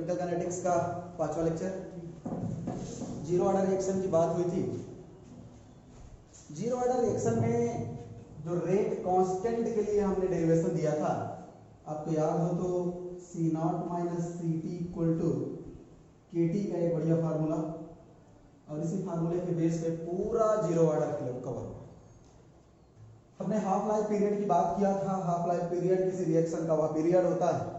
Chemical kinetics का 5वां lecture. Zero order reaction की बात हुई थी। जीरो ऑर्डर रिएक्शन में जो रेट कांस्टेंट के लिए हमने डेरिवेशन दिया था, आपको याद हो तो c not minus C T equal to के टी का एक बढ़िया फार्मूला, और इसी फार्मूले के बेस पे पूरा जीरो ऑर्डर कवर हुआ। हमने हाफ लाइफ पीरियड की बात किया था। हाफ लाइफ पीरियड किसी रिएक्शन का वह पीरियड होता है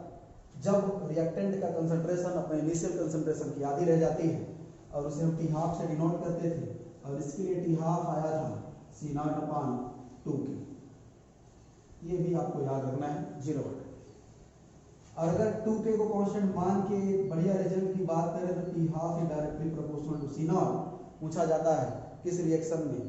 जब रिएक्टेंट का कंसंट्रेशन अपने इनिशियल कंसंट्रेशन की आधी रह जाती है, और उसे हम टी हाफ से डिनोट करते थे, और इसके लिए टी हाफ आया था सी नॉट अपॉन 2k। ये भी आपको याद रखना है जीरो ऑर्डर। और अगर 2k को कांस्टेंट मान के बढ़िया रिजल्ट की बात करें तो T half is directly proportional to C nought पूछा जाता है किस रिएक्शन में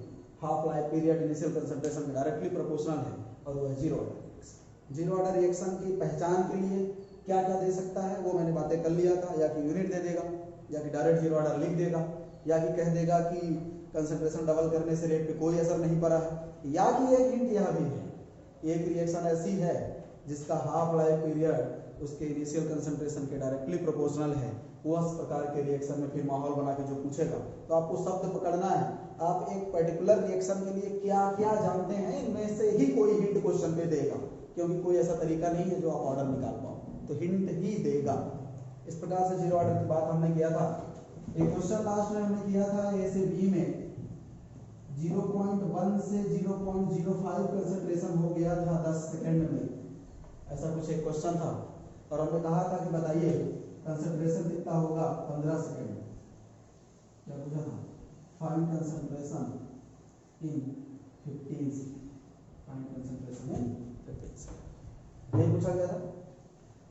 half life period initial concentration में डायरेक्टली प्रोपोर्शनल है, और वह zero order reaction. Zero order reaction की पहचान के लिए क्या क्या दे सकता है वो मैंने बातें कर लिया था। या कि यूनिट दे देगा, या कि डायरेक्ट जीरो ऑर्डर लिख देगा, या कि कह देगा कि कंसंट्रेशन डबल करने से रेट पे कोई असर नहीं पड़ा है, या कि एक हिंट यह भी है, एक रिएक्शन ऐसी है जिसका हाफ लाइफ पीरियड उसके इनिशियल कंसंट्रेशन के डायरेक्टली प्रोपोर्शनल है। उस प्रकार के रिएक्शन में फिर माहौल बना के जो पूछेगा तो आपको शब्द पकड़ना है। आप एक पर्टिकुलर रिएक्शन के लिए क्या क्या जानते हैं इनमें से ही कोई हिंट क्वेश्चन पे देगा, क्योंकि कोई ऐसा तरीका नहीं है जो आप ऑर्डर निकाल पाओ, तो हिंट ही देगा। इस प्रकार से जीरो ऑर्डर की बात हमने किया था। एक क्वेश्चन लास्ट में हमने किया था ए से बी में 0.1 से 0.05 कंसंट्रेशन हो गया था 10 सेकंड में, ऐसा कुछ एक क्वेश्चन था। और हमने कहा था कि बताइए कंसंट्रेशन कितना होगा 15 सेकंड में। क्या पूछा था? Find concentration in 15 second. Find concentration in 15 second यही पूछा गया था।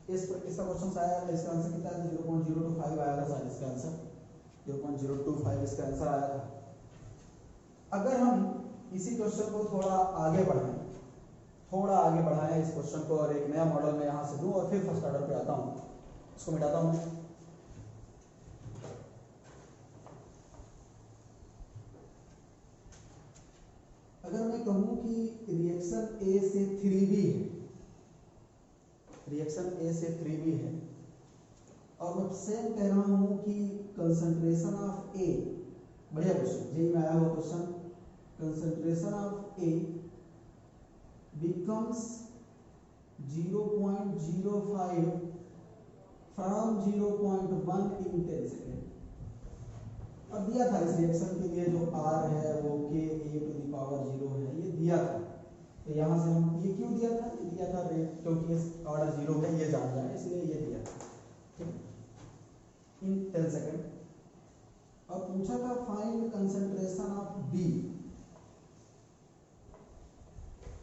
इसका क्वेश्चन आया था, इसका आंसर कितना है? 0.025 आया था शायद इसका आंसर, 0.025 इसका आंसर आया था। अगर हम इसी क्वेश्चन को थोड़ा आगे बढ़ाएं इस क्वेश्चन को, और एक नया मॉडल में यहां से दूं और फिर फर्स्ट ऑर्डर पे आता हूं, इसको मिटाता हूं। अगर मैं कहूं कि रिएक्शन ए से 3b है, रिएक्शन ए से 3b है, और मैं सेम कह रहा हूं कि कंसंट्रेशन ऑफ ए, बढ़िया क्वेश्चन जेई में आया हुआ question, concentration of A becomes 0.05 from 0.1 in 10 second. अब दिया था इस रिएक्शन के लिए जो R है वो K A to the power 0 है, ये दिया था। तो यहाँ से हम ये क्यों दिया था? ये दिया था रेट क्योंकि इस ऑर्डर 0 है, ये जान जाए इसलिए ये दिया था, ठीक, इन 10 सेकेंड। और पूछा था find concentration of B,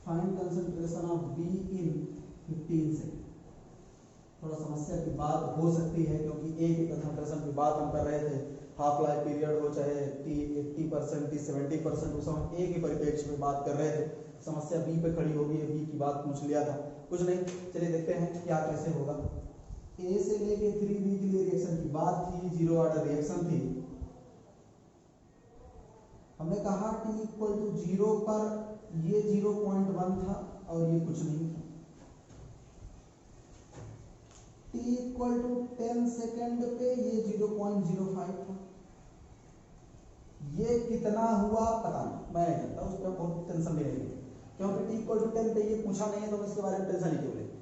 find concentration of B in 15 second. थोड़ा समस्या की बात हो सकती है क्योंकि A के कंसंट्रेशन की बात हम कर रहे थे, हाफ लाइफ पीरियड हो चाहे T 80% T 70%, उस हम A के परिप्रेक्ष्य में बात कर रहे थे। समस्या B पे खड़ी होगी, B की बात पूछ लिया था, कुछ नहीं, चलिए देखते हैं क्या कैसे होगा। A से लेके 3B के लिए रिएक्शन की बात थी, जीरो ऑर्डर रिएक्शन थी। हमने कहा T इक्वल टू 0 पर ये 0.1 था और ये कुछ नहीं था। T इक्वल टू 10 सेकेंड पे ये 0.05 था। ये कितना हुआ पता नहीं, मैं नहीं जानता, उस पर बहुत टेंशन नहीं लेंगे, क्योंकि T इक्वल टू 10 पे ये पूछा नहीं है तो इसके बारे में टेंशन नहीं क्यों लेंगे।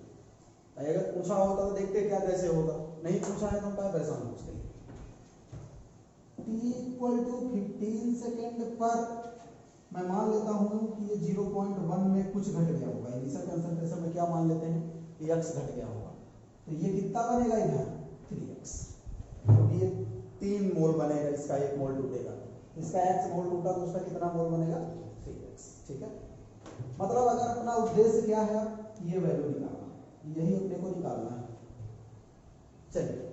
अगर पूछा होता तो देखते क्या कैसे होगा, नहीं पूछा है तो हम क्या परेशान हो उसके लिए। T इक्वल टू 15 सेकेंड पर मैं मान लेता हूं कि ये 0.1 में कुछ घट गया होगा, इनिशियल कंसंट्रेशन में क्या मान लेते हैं कि x घट गया होगा, तो ये कितना बनेगा इधर 3x, क्योंकि ये 3 मोल बनेगा, इसका 1 मोल टूटेगा, इसका x मोल टूटा तो उसका कितना मोल बनेगा 3x, ठीक है। मतलब अगर अपना उद्देश्य क्या है, ये वैल्यू निकालना, यही अपने को निकालना है। चलिए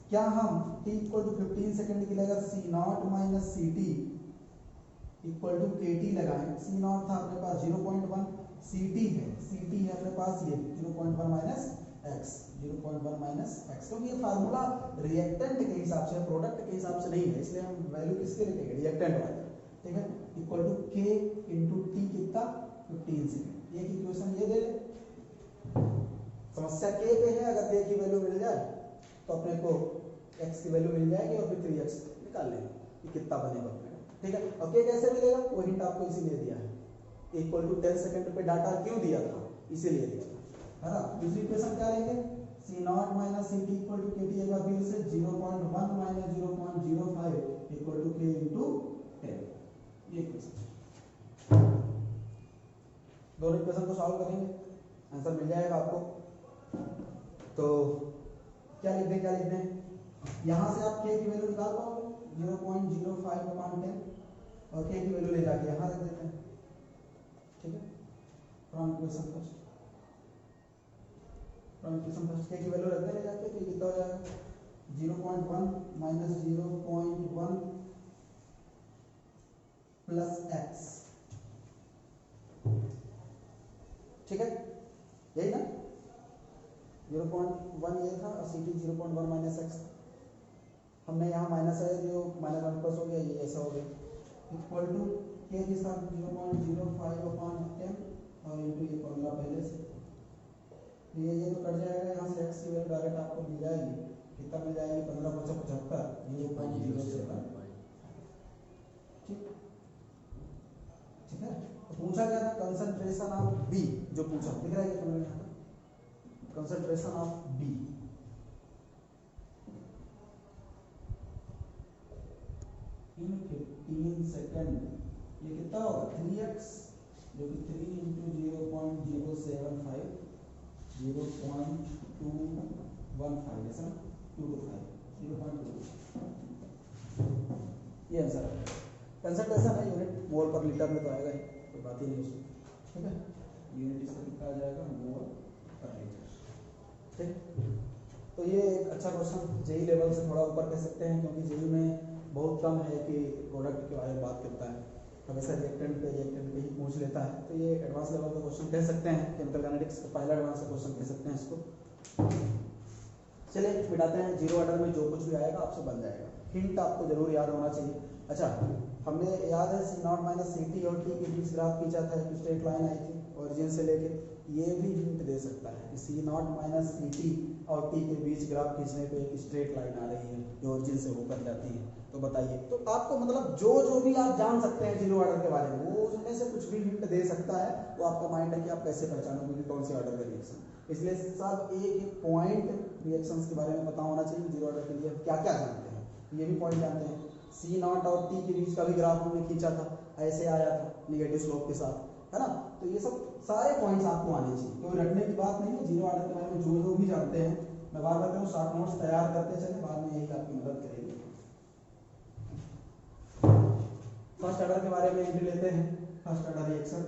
क्या हम t इक्वल टू 15 सेकेंड के लिए अगर C not minus C T equal to के टी लगाएं, C नॉट था अपने पास 0.1, CT है अपने पास ये 0.1 माइनस x, 0.1 माइनस x, क्योंकि ये फार्मूला रिएक्टेंट के हिसाब से, प्रोडक्ट के हिसाब से नहीं है, इसलिए हम वैल्यू किसके लिखेंगे, रिएक्टेंट वाला, ठीक है। Equal to k into T कितना 15 सेकेंड। एक इक्वेशन ये दे ले, समस्या k पे है, अगर k की वैल्यू मिल जाए तो अपने को x की वैल्यू मिल जाएगी और फिर 3x निकाल लेंगे कि कितना बनेगा अपने को, ठीक है। और k कैसे मिलेगा वो हिंट आपको इसीलिए दिया है, इक्वल टू 10 सेकंड पे डाटा क्यों दिया था इसीलिए दिया था, है ना। दूसरी इक्वेशन क्या लेंगे, c not minus ct equal to kt, एक बार फिर से 0.1 minus 0.05 equal to k into 10, ये इक्वेशन। दोनों इक्वेशन को सॉल्व करेंगे, आंसर मिल जाएगा आपको। तो क्या लिख दें, यहाँ से आप k की वैल्यू निकाल पाओगे 0.05/10 और k की वैल्यू ले जाके यहाँ रख देते हैं, ठीक है। फ्रॉम इक्वेशन फर्स्ट k की वैल्यू रख देने जाके, तो ये कितना हो जाएगा 0.1 माइनस 0.1 प्लस x, ठीक है, यही ना। 0.1 ये था और ct 0.1 माइनस x, हमने यहाँ माइनस है जो -1 प्लस हो गया, ये ऐसा हो गया, इक्वल टू k के साथ 0.05/10 और इनटू ये फॉर्मूला पहले से, ये तो कट जाएगा, यहाँ से x की वैल्यू डायरेक्ट आपको मिल जाएगी, कितना मिल जाएगी 15×75 0.07, ठीक है। तो पूछा गया था कंसंट्रेशन ऑफ B, जो पूछा दिख रहा है ये फॉर्मूला यहाँ पर, concentration of B in 15 second, ये कितना होगा 3x, जो कि 3 इंटू 0.075 0.215 ऐसा 225 0.2, ये आंसर है। कंसंट्रेशन है यूनिट मोल पर लीटर में तो आएगा ही, कोई बात ही नहीं उसमें, ठीक है। यूनिट इसका कितना आ जाएगा मोल पर लीटर, ठीक। तो ये एक अच्छा क्वेश्चन जेई लेवल से थोड़ा ऊपर कह सकते हैं, क्योंकि जेई में बहुत कम है कि प्रोडक्ट के बारे में बात करता है, हमेशा रिएक्टेंट पे ही पूछ लेता है। तो ये एडवांस लेवल का क्वेश्चन कह सकते हैं, केमिकल काइनेटिक्स का पहला एडवांस क्वेश्चन कह सकते हैं इसको। चलिए मिटाते हैं, जीरो ऑर्डर में जो कुछ भी आएगा आपसे बन जाएगा। हिंट आपको जरूर याद होना चाहिए। अच्छा, हमने याद है सी नॉट माइनस सी टी और टी के बीच ग्राफ खींचा था, एक स्ट्रेट लाइन आई थी ओरिजिन से लेके, ये भी हिंट दे सकता है कि सी नॉट माइनस सी टी और टी के बीच ग्राफ खींचने पे एक स्ट्रेट लाइन आ रही है जो ओरिजिन से होकर जाती है। तो बताइए, तो आपको मतलब जो भी आप जान सकते हैं जीरो ऑर्डर के बारे में, वो उसमें से कुछ भी हिंट दे सकता है। वो आपका माइंड है कि आप कैसे पहचानोगे कि कौन से ऑर्डर का रिएक्शन। इसलिए सब एक पॉइंट रिएक्शंस के बारे में पता होना चाहिए। जीरो ऑर्डर के लिए क्या क्या जानते हैं, ये भी पॉइंट जानते हैं। सी नॉट और टी के बीच का भी ग्राफ हमने खींचा था, ऐसे आया था निगेटिव स्लोप के साथ, है ना। तो ये सब सारे पॉइंट्स आपको आने चाहिए, कोई रटने की बात नहीं है। जीरो ऑर्डर के बारे में जो भी जानते हैं, मैं बार बार कहूँ शॉर्ट नोट्स तैयार करते चले, बाद में यही आपकी मदद करेगी। फर्स्ट ऑर्डर के बारे में एंट्री लेते हैं, फर्स्ट ऑर्डर रिएक्शन।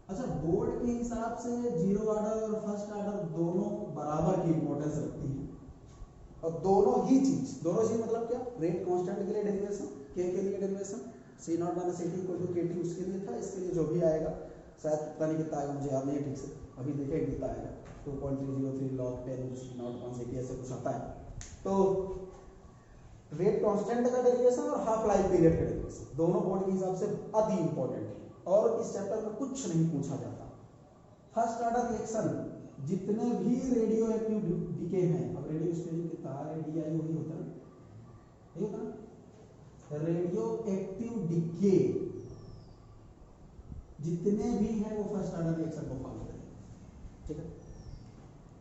अच्छा, बोर्ड के हिसाब से जीरो ऑर्डर और फर्स्ट ऑर्डर दोनों बराबर की इंपॉर्टेंस रखती है, और दोनों चीज मतलब क्या, रेट कांस्टेंट के लिए डेरिवेशन, के लिए derivation, C not minus C T equal to के टी उसके लिए था, इसके लिए जो भी आएगा, शायद पता नहीं कितना आएगा, मुझे याद नहीं है ठीक से, अभी देखें कितना आएगा, 2.303 log 10 C not minus C T ऐसे कुछ आता है। तो रेट कांस्टेंट का डेरिवेशन और हाफ लाइफ पीरियड का डेरिवेशन दोनों बोर्ड के हिसाब से अति इंपॉर्टेंट है, और इस चैप्टर में कुछ नहीं पूछा जाता। फर्स्ट ऑर्डर रिएक्शन जितने भी रेडियो एक्टिव डीके हैं, अब रेडियो स्टेरिंग के तार है, डीआई वही होता है, यही होता है। रेडियो एक्टिव डीके जितने भी हैं वो फर्स्ट ऑर्डर रिएक्शन को फॉलो करेंगे, ठीक है।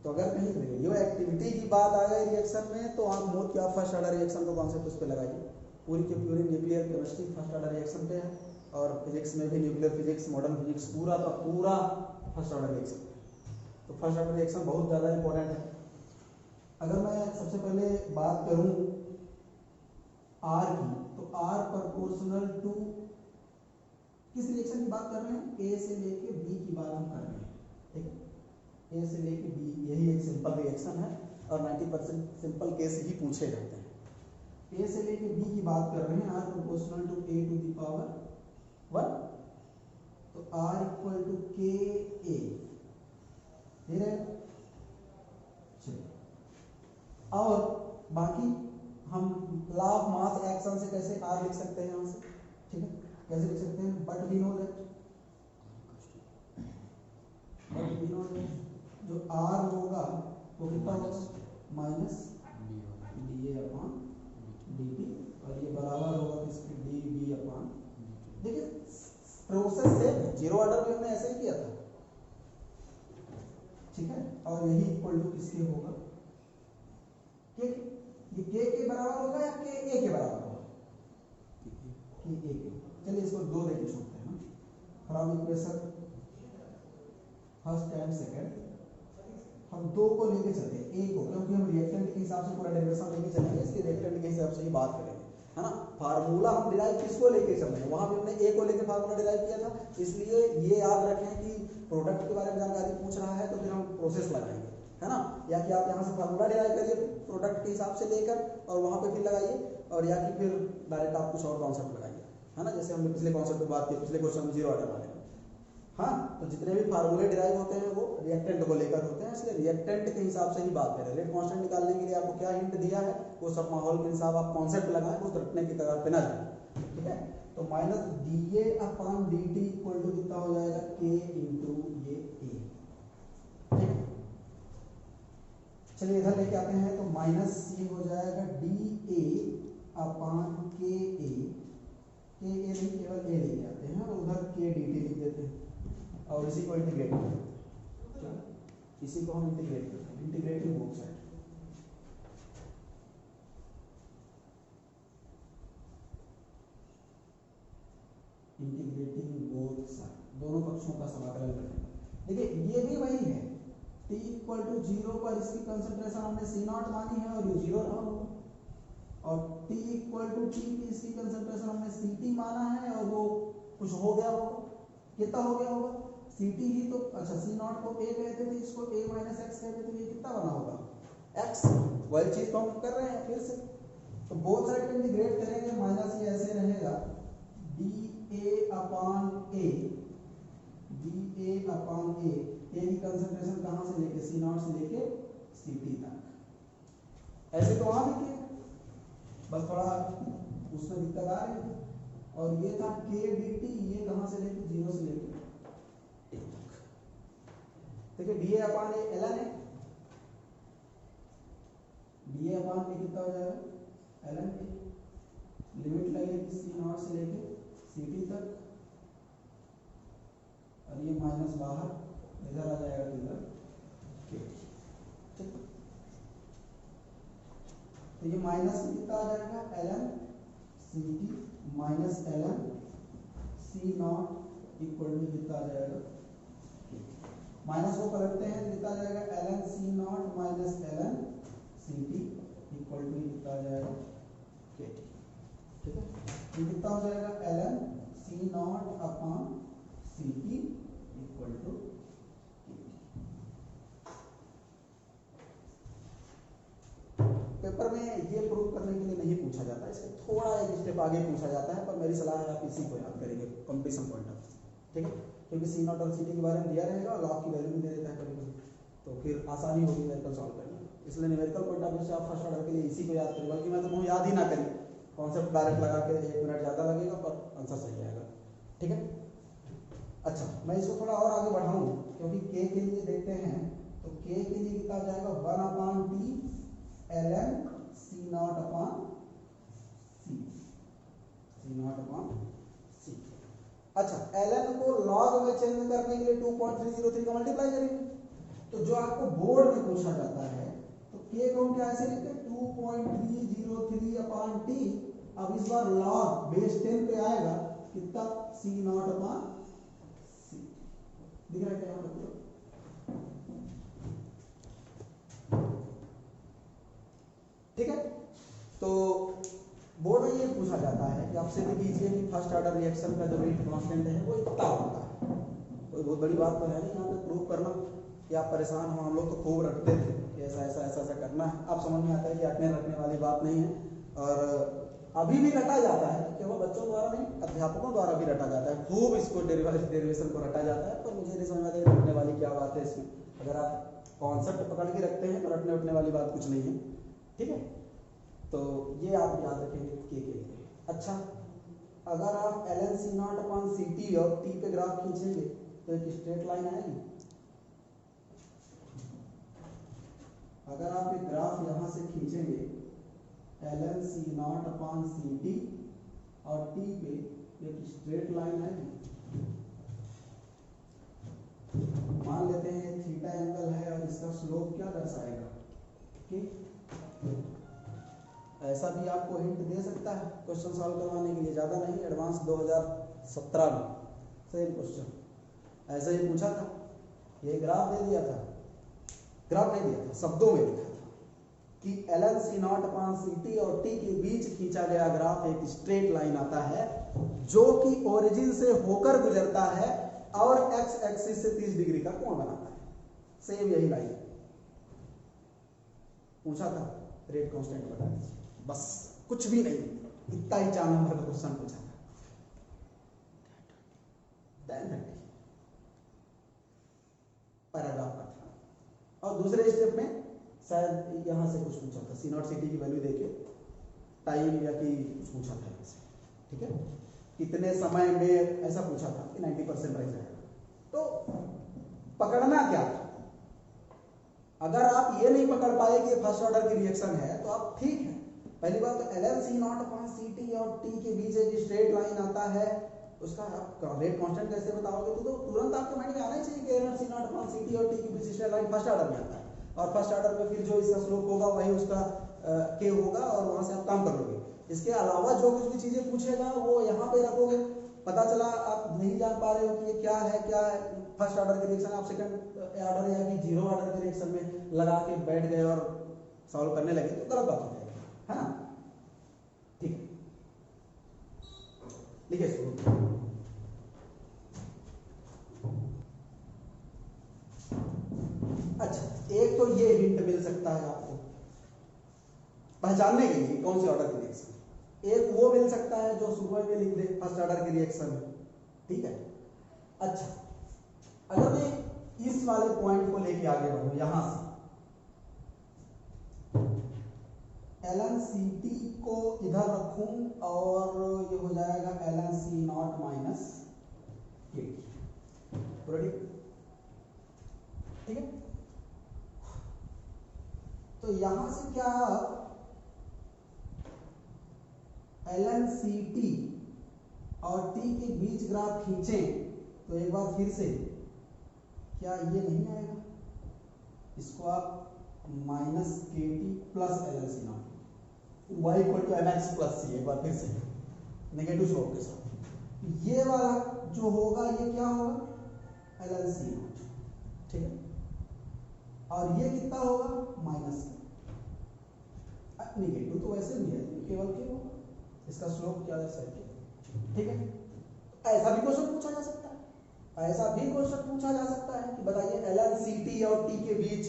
तो अगर कहीं रेडियो एक्टिविटी की बात आ गई रिएक्शन में, तो आप मोड क्या फर्स्ट ऑर्डर रिएक्शन को कॉन्सेप्ट उस पर लगाइए। पूरी की पूरी nuclear chemistry first order reaction पे है, और फिजिक्स में भी न्यूक्लियर फिजिक्स, मॉडर्न फिजिक्स, पूरा का पूरा फर्स्ट ऑर्डर रिएक्शन। तो फर्स्ट ऑर्डर रिएक्शन बहुत ज़्यादा इंपॉर्टेंट है। अगर मैं सबसे पहले बात करूं आर की, तो आर प्रोपोर्शनल टू किस रिएक्शन की बात कर रहे हैं, ए से लेके बी की बात हम कर रहे हैं, ठीक है। ए से लेके बी, यही एक सिंपल रिएक्शन है, और 90% सिंपल केस ही पूछे जाते हैं। ए से लेके बी की बात कर रहे हैं, R proportional to A to the power 1, तो आर इक्वल टू के ए, और बाकी हम लॉ ऑफ मास एक्शन से कैसे आर लिख सकते हैं यहाँ से, ठीक है। कैसे लिख सकते हैं, बट वी नो दैट जो आर होगा वो कितना होगा माइनस डी ए अपॉन डी टी, और ये बराबर होगा किसके डी बी अपॉन। देखिए प्रोसेस से जीरो ऑर्डर में हमने ऐसे ही किया था, ठीक है, और यही इक्वल टू किसके होगा के, ये के बराबर होगा या के ए के बराबर होगा, के ए के। चलिए इसको दो लेके छोड़ते हैं हम, from equation first and second हम दो को लेके चलते हैं, ए को, क्योंकि हम रिएक्टेंट के हिसाब से पूरा डेरिवेशन लेके चलेंगे, इसलिए रिएक्टेंट के हिसाब से ही बात करेंगे, है ना। फार्मूला हम डिराइव किसको लेके चल रहे हैं, वहां पे हमने ए को लेके फार्मूला डिराइव किया था, इसलिए ये याद रखें कि प्रोडक्ट के बारे में जानकारी पूछ रहा है तो फिर हम प्रोसेस लगाएंगे, है ना, या कि आप यहाँ से फार्मूला डिराइव करिए प्रोडक्ट के हिसाब से लेकर और वहां पे फिर लगाइए, और या कि फिर डायरेक्ट आप कुछ और कॉन्सेप्ट लगाइए, है ना, जैसे हमने पिछले कॉन्सेप्ट की बात की, पिछले क्वेश्चन जीरो ऑर्डर वाले। हाँ, तो जितने भी फार्मूले डिराइव होते हैं वो रिएक्टेंट को लेकर होते हैं, इसलिए रिएक्टेंट के हिसाब से ही बात करें। रेट कांस्टेंट निकालने के लिए आपको क्या हिंट दिया है, वो सब माहौल के हिसाब आप कॉन्सेप्ट लगाएं, उस रटने की कगार पे ना जाए, ठीक है। तो minus D A upon D T equal to कितना हो जाएगा, के इंटू ये ए, ठीक है। चलिए इधर लेके आते हैं, तो माइनस ये हो जाएगा डी ए अपॉन के ए नहीं केवल ए लेके आते हैं और उधर के डी टी लिख देते हैं और इसी को इंटीग्रेट करते हैं, इसी को हम इंटीग्रेट करते हैं, integrating both side, integrating both side, दोनों पक्षों का समाकलन करेंगे। देखिए ये भी वही है, t इक्वल टू जीरो पर इसकी कंसंट्रेशन हमने सी नॉट मानी है और ये जीरो रहा होगा, और t इक्वल टू टी की इसकी कंसंट्रेशन हमने सी टी माना है और वो कुछ हो गया होगा, कितना हो गया होगा सी टी ही तो, अच्छा सी नॉट को a कहते थे, इसको a माइनस एक्स कहते थे, ये कितना बना होगा x, वही चीज तो हम कर रहे हैं फिर से, तो बोथ साइड को इंटीग्रेट करेंगे, माइनस ये ऐसे रहेगा d A upon a, d A upon a, a की कंसंट्रेशन कहाँ से लेके सी नॉट से लेके सी टी तक, ऐसे तो वहां भी किया, बस थोड़ा उसमें दिक्कत आ रही है, और ये था के डी टी, ये कहाँ से लेके जीरो से लेके ए तक, देखिए D A upon A L N है, डी ए अपॉन ए कितना हो जाएगा एल एन ए, लिमिट लगेगी सी नॉट से लेके सी टी तक, और ये माइनस बाहर इधर आ जाएगा तो इधर के, ठीक, तो ये माइनस कितना आ जाएगा L N C T minus L N C not equal to कितना आ जाएगा, माइनस को पलटते हैं तो कितना आ जाएगा L N C not minus L N C T equal to कितना आ जाएगा के टी, ठीक है, ये कितना हो जाएगा L N C not upon C T equal to के टी। पेपर में ये प्रूव करने के लिए नहीं पूछा जाता है, इसके थोड़ा एक स्टेप आगे पूछा जाता है, पर मेरी सलाह है आप इसी को याद करेंगे कंपटीशन पॉइंट ऑफ, ठीक है, क्योंकि सी नॉट और सी टी के बारे में दिया रहेगा और लॉग की वैल्यू भी दे देता है कभी कभी, तो फिर आसानी होगी न्यूमेरिकल सॉल्व करने, इसलिए न्यूमेरिकल पॉइंट ऑफ व्यू से आप फर्स्ट ऑर्डर के लिए इसी को याद करें, बल्कि मैं तो कहूँ याद ही ना करें, कॉन्सेप्ट डायरेक्ट लगा के 1 मिनट ज़्यादा लगेगा पर आंसर सही आएगा, ठीक है। अच्छा मैं इसको थोड़ा और आगे बढ़ाऊँ, क्योंकि के लिए देखते हैं, तो के के लिए कितना जाएगा 1 upon t l N C not upon c, c not upon c. अच्छा एल एन को लॉग में चेंज करने के लिए 2.303 का मल्टीप्लाई करेंगे, तो जो आपको बोर्ड में पूछा जाता है तो के को हम क्या ऐसे लिखते हैं 2.303 अपॉन टी, अब इस बार लॉग बेस 10 पे आएगा कितना सी नॉट अपॉन सी, दिख रहा है क्या मतलब, ठीक है। तो बोर्ड में ये पूछा जाता है कि आपसे लिख लीजिए कि फर्स्ट ऑर्डर रिएक्शन का जो रेट कांस्टेंट है वो इतना होता है, कोई बहुत बड़ी बात तो है नहीं यहाँ पे प्रूव करना कि आप परेशान हो, हम लोग तो खूब रखते थे कि ऐसा ऐसा ऐसा ऐसा करना है, अब समझ में आता है कि रटने रखने वाली बात नहीं है, और अभी भी रटा जाता है, केवल बच्चों द्वारा नहीं अध्यापकों द्वारा भी रटा जाता है, खूब इसको डेरिवेशन को रटा जाता है, पर मुझे नहीं समझ में आता है रटने वाली क्या बात है इसमें, अगर आप कॉन्सेप्ट पकड़ के रखते हैं तो रटने उठने वाली बात कुछ नहीं है, ठीक है। तो ये आप याद रखेंगे के लिए। अच्छा अगर आप L N C not upon C T और टी पे ग्राफ खींचेंगे तो एक स्ट्रेट लाइन आएगी, अगर आप एक ग्राफ यहां से खींचेंगे ln C not upon C T और टी पे एक स्ट्रेट लाइन है, मान लेते हैं थीटा एंगल है और इसका स्लोप क्या दर्शाएगा कि ऐसा भी आपको हिंट दे सकता है क्वेश्चन सॉल्व करवाने के लिए, ज़्यादा नहीं, एडवांस 2017 में सेम क्वेश्चन ऐसा ही पूछा था। ये ग्राफ दे दिया था, ग्राफ नहीं दिया था, शब्दों में लिखा था कि ln C not upon C T और टी के बीच खींचा गया ग्राफ एक स्ट्रेट लाइन आता है जो कि ओरिजिन से होकर गुजरता है और एक्स एक्सिस से 30 डिग्री का कोण बनाता है। सेम यही लाइन पूछा था, रेट कांस्टेंट बता दीजिए, बस कुछ भी नहीं, इतना ही 4 नंबर का क्वेश्चन पूछा था। पैराग्राफ का था। और दूसरे स्टेप में शायद यहां से कुछ पूछा था, सी नॉट सी टी की वैल्यू देके टाइम या कि कुछ पूछा था इससे, ठीक है, कितने समय में, ऐसा पूछा था कि 90% रह जाएगा। तो पकड़ना क्या था, अगर आप ये नहीं पकड़ पाए कि फर्स्ट ऑर्डर की रिएक्शन है तो आप ठीक है। पहली बात तो ln C not upon C T और टी के बीच एक स्ट्रेट लाइन आता है, उसका आप रेट कांस्टेंट कैसे बताओगे, तो तुरंत आपके माइंड में आना ही चाहिए कि ln C not upon C T और टी के बीच स्ट्रेट लाइन फर्स्ट ऑर्डर में आता है, और फर्स्ट ऑर्डर में फिर जो इसका स्लोप होगा वही उसका के होगा और वहां से आप काम कर लोगे। इसके अलावा जो कुछ भी चीजें पूछेगा वो यहाँ पे रखोगे। पता चला आप नहीं जान पा रहे हो कि ये क्या है फर्स्ट ऑर्डर के रिएक्शन, आप सेकंड ऑर्डर या कि जीरो ऑर्डर के रिएक्शन में लगा के बैठ गए और सॉल्व करने लगे तो गलत बात हो जाएगी, है ना। ठीक है, लिखिए शुरू। अच्छा, एक तो ये हिंट मिल सकता है आपको पहचानने के लिए कौन से ऑर्डर की रिएक्शन, एक वो मिल सकता है जो सुबह में लिख दे फर्स्ट ऑर्डर की रिएक्शन, ठीक है। अच्छा, अगर मैं इस वाले पॉइंट को लेके आगे बढ़ूं, यहां से ln सी टी को इधर रखूं और ये हो जाएगा ln सी नॉट माइनस के टी, ठीक है। तो यहां से क्या ln सी टी और टी के बीच ग्राफ खींचें तो एक बार फिर से क्या ये नहीं आएगा, इसको आप माइनस के t plus ln C naught y equal to mx plus c, एक बार फिर से नेगेटिव स्लोप के साथ, ये वाला जो होगा ये क्या होगा ln सी नॉट, ठीक है, और ये कितना होगा माइनस नेगेटिव, तो वैसे भी है केवल के होगा, इसका स्लोप क्या है, ठीक है। ऐसा भी क्वेश्चन पूछा जा सकता है, ऐसा भी क्वेश्चन पूछा जा सकता है कि बताइए ln सी टी और टी के बीच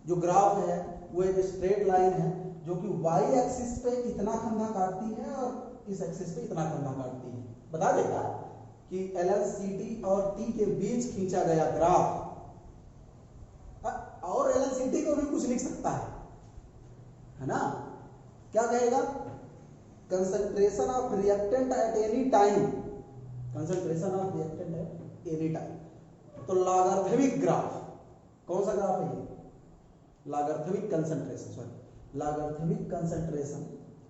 जो ग्राफ है वो एक स्ट्रेट लाइन है जो कि y एक्सिस पे इतना खंभा काटती है और इस एक्सिस पे इतना खंभा काटती है। बता देगा कि ln सी टी और टी के बीच खींचा गया ग्राफ, और ln सी टी को भी कुछ लिख सकता है ना, क्या कहेगा, concentration of reactant at any time, concentration of reactant at any time. तो लॉगरिथमिक ग्राफ, कौन सा ग्राफ है ये, logarithmic concentration, sorry logarithmic concentration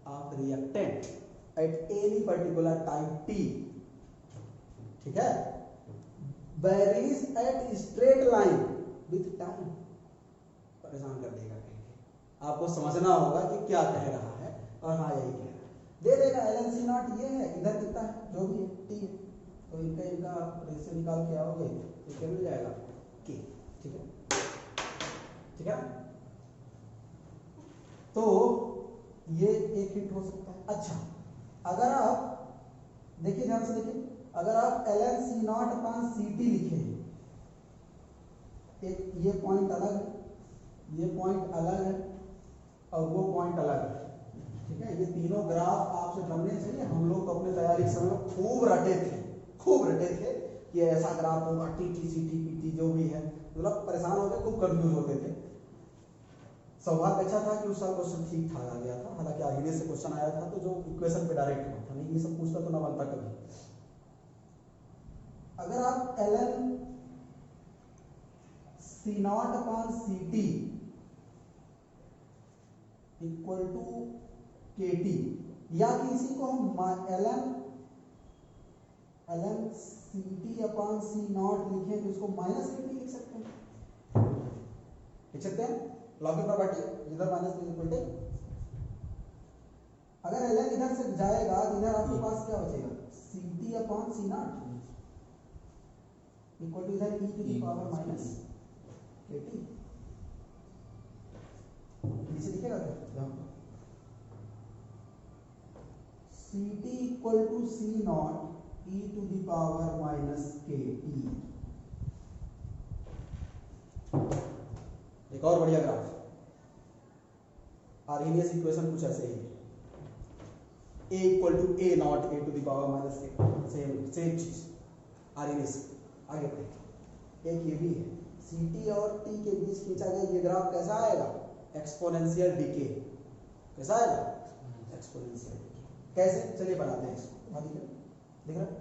of reactant at any particular time T, ठीक है, varies at straight line with time. परेशान कर देगा कहेंगे, आपको समझना होगा कि क्या कह रहा है, और हाँ यही कह रहा है, दे देगा ln सी नॉट ये है, इधर कितना है जो भी है टी है, तो इनका रेशियो निकाल के आओगे तो क्या मिल जाएगा के, ठीक है, ठीक है। तो ये एक हिंट हो सकता है। अच्छा, अगर आप देखिए ध्यान से देखिए, अगर आप ln C not upon C T लिखे, एक ये पॉइंट अलग है, ये पॉइंट अलग है और वो पॉइंट अलग है, ठीक है। ये तीनों ग्राफ आपसे बनने चाहिए, हम लोग तो अपने तैयारी के समय खूब रटे थे कि ऐसा ग्राफ होगा, T T C T P T जो भी है, मतलब परेशान हो गए, खूब कंफ्यूज होते थे। सौभाग्य अच्छा था कि उस साल क्वेश्चन ठीक ठाक आ गया था, हालांकि आगे से क्वेश्चन आया था तो जो इक्वेशन पे डायरेक्ट हुआ था, नहीं ये सब पूछता तो ना बनता कभी। अगर आप ln C not upon C T equal to के टी, या कि इसी को हम ln सी टी अपॉन सी नॉट लिखें तो इसको माइनस के टी लिख सकते हैं, लिख सकते हैं लॉ की प्रॉपर्टी इधर माइनस के इक्वल टू, अगर ln इधर से जाएगा तो इधर आपके पास क्या बचेगा, C T upon C not equal to इधर e to the power minus के टी, नीचे दिखेगा क्या, C T equal to C naught e to the power minus के टी। एक और बढ़िया ग्राफ, आर्हेनियस इक्वेशन कुछ ऐसे ही, a equal to a naught a to the power minus K, same चीज आर्हेनियस। आगे बढ़े, एक ये भी है, सी टी और टी के बीच खींचा गया ये ग्राफ कैसा आएगा, एक्सपोनेंशियल डीके, कैसा आएगा, एक्सपोनेंशियल डीके। कैसे, चलिए बनाते हैं इसको, दिख रहा है,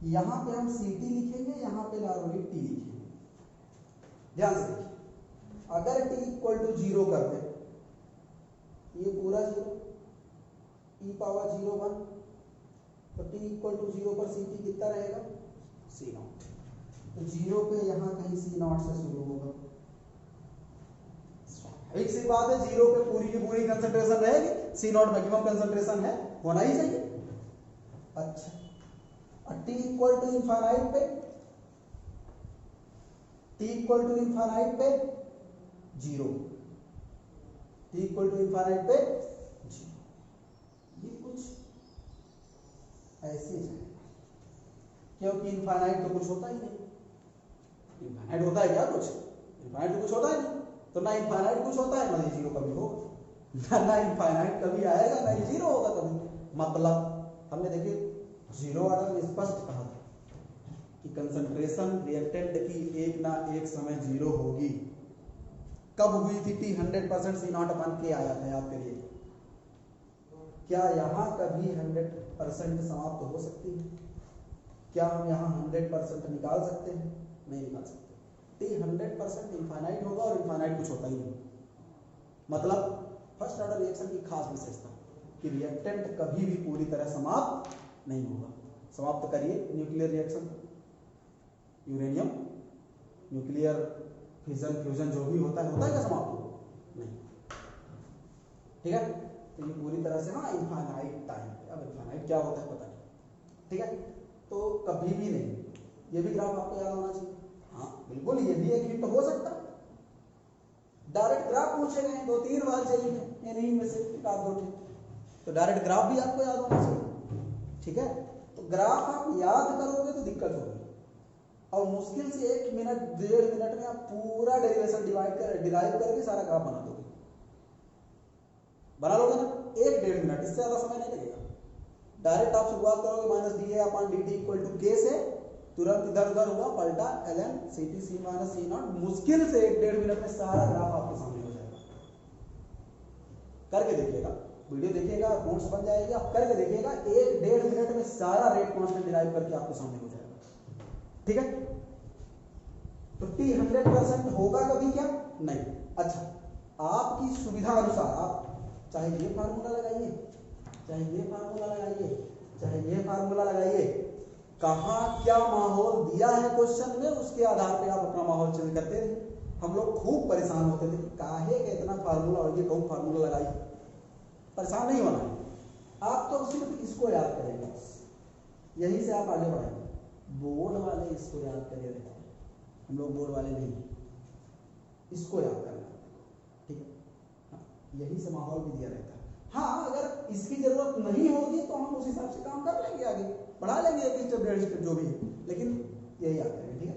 यहां पे हम सी टी लिखेंगे, यहां पे नॉर्मली टी लिखेंगे, ध्यान से देखिए, अगर टी इक्वल टू 0 कर दे, ये पूरा 0 e पावर 0 1, तो टी इक्वल टू 0 पर सी टी कितना रहेगा, सी नॉट, तो 0 पे यहां कहीं सी नॉट से शुरू होगा, एक सी बात है, 0 पे पूरी की पूरी कंसंट्रेशन रहेगी, सी नॉट मैक्सिमम कंसंट्रेशन है, होना ही चाहिए। अच्छा, और t इक्वल टू इनफाइनाइट पे, t इक्वल टू इनफाइनाइट पे 0, t इक्वल टू इनफाइनाइट पे 0, ये कुछ ऐसे जाएगा, क्योंकि इनफाइनाइट तो कुछ होता ही नहीं, इनफाइनाइट होता है क्या कुछ, इनफाइनाइट तो कुछ होता ही नहीं, तो ना इनफाइनाइट कुछ होता है ना ये 0 कभी होगा, ना इनफाइनाइट कभी आएगा ना ये 0 होगा कभी। मतलब हमने देखिए 0 ऑर्डर में स्पष्ट कहा था कि कंसंट्रेशन रिएक्टेंट की एक ना एक समय 0 होगी। कब हुई थी टी 100% सी नॉट अपन के आया था, याद करिए, क्या यहाँ कभी 100% समाप्त हो सकती है, क्या हम यहाँ 100% निकाल सकते हैं, नहीं निकाल सकते, टी 100% इनफाइनाइट होगा और इनफाइनाइट कुछ होता ही नहीं। मतलब फर्स्ट ऑर्डर रिएक्शन की खास विशेषता कि रिएक्टेंट कभी भी पूरी तरह समाप्त नहीं होगा। समाप्त करिए nuclear reaction, uranium nuclear fission fusion जो भी होता है क्या समाप्त, नहीं, ठीक है, तो ये पूरी तरह से हाँ इनफाइनाइट टाइम, अब इनफाइनाइट क्या होता है पता नहीं, ठीक है, तो कभी भी नहीं, ये भी ग्राफ आपको याद होना चाहिए। हाँ बिल्कुल, ये भी एक हिंट हो सकता है, डायरेक्ट ग्राफ पूछे गए 2-3 बार चाहिए, इन्हीं में से एक आध दो, तो डायरेक्ट ग्राफ भी आपको याद होना चाहिए, ठीक है, तो ग्राफ आप याद करोगे तो दिक्कत होगी, और मुश्किल से 1 मिनट 1.5 मिनट में आप पूरा डेरिवेशन डिराइव करके सारा ग्राफ बना दोगे, बना लोगे ना, 1-1.5 मिनट, इससे ज्यादा समय नहीं लगेगा। डायरेक्ट आप शुरुआत करोगे minus D A upon D T equal to K से, तुरंत इधर उधर हुआ पलटा ln सी T C minus C naught, मुश्किल से 1-1.5 मिनट में सारा ग्राफ आपके सामने हो जाएगा। करके देखिएगा, वीडियो देखिएगा, नोट्स बन जाएगी, आप करके देखिएगा, 1-1.5 मिनट में सारा रेट कांस्टेंट डिराइव करके आपके सामने हो जाएगा, ठीक है। तो टी 100% होगा कभी क्या, नहीं। अच्छा, आपकी सुविधा अनुसार आप चाहे ये फार्मूला लगाइए, चाहे ये फार्मूला लगाइए, चाहे ये फार्मूला लगाइए, कहाँ क्या माहौल दिया है क्वेश्चन में, उसके आधार पे आप अपना माहौल चेंज करते थे। हम लोग खूब परेशान होते थे कि काहे का इतना फार्मूला और ये कहूँ फार्मूला लगाइए, परेशान नहीं होना है, आप तो सिर्फ इसको याद करेंगे, यहीं से आप आगे बढ़ेंगे। बोर्ड वाले इसको याद करे रहते हैं, हम लोग बोर्ड वाले नहीं, इसको याद करना, ठीक है, हाँ, यहीं से माहौल भी दिया रहता है। हाँ, अगर इसकी जरूरत नहीं होगी तो हम उस हिसाब से काम कर लेंगे, आगे बढ़ा लेंगे, 1 स्टेप 1.5 स्टेप जो भी है, लेकिन यही याद करेंगे, ठीक है,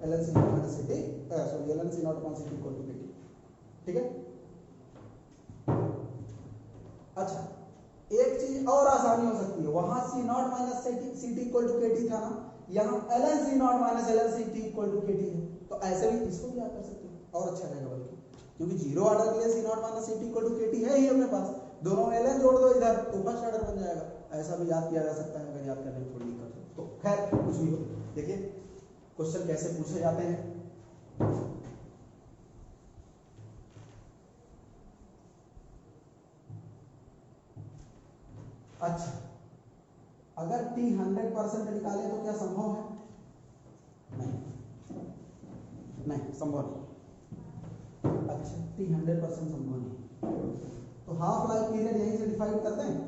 ln c not minus C T, sorry ln c naught upon C T equal to pt, ठीक है। अच्छा, एक चीज और आसानी हो सकती है, वहां c not minus C T equal to के टी था ना, यहाँ ln c not minus ln C T equal to के टी है, तो ऐसे भी इसको भी याद कर सकते हो और अच्छा रहेगा, बल्कि क्योंकि 0 ऑर्डर के लिए c not minus C T equal to के टी है ही अपने पास, दोनों में ln जोड़ दो इधर तो फर्स्ट ऑर्डर बन जाएगा, ऐसा भी याद किया जा सकता है, अगर याद करने में थोड़ी दिक्कत हो तो। खैर कुछ भी हो, देखिए क्वेश्चन कैसे पूछे जाते हैं, अच्छा, अगर t 100% निकाले तो क्या संभव है? नहीं, नहीं संभव नहीं। अच्छा, t 100% संभव नहीं, तो हाफ लाइफ पीरियड यहीं से डिफाइन करते हैं।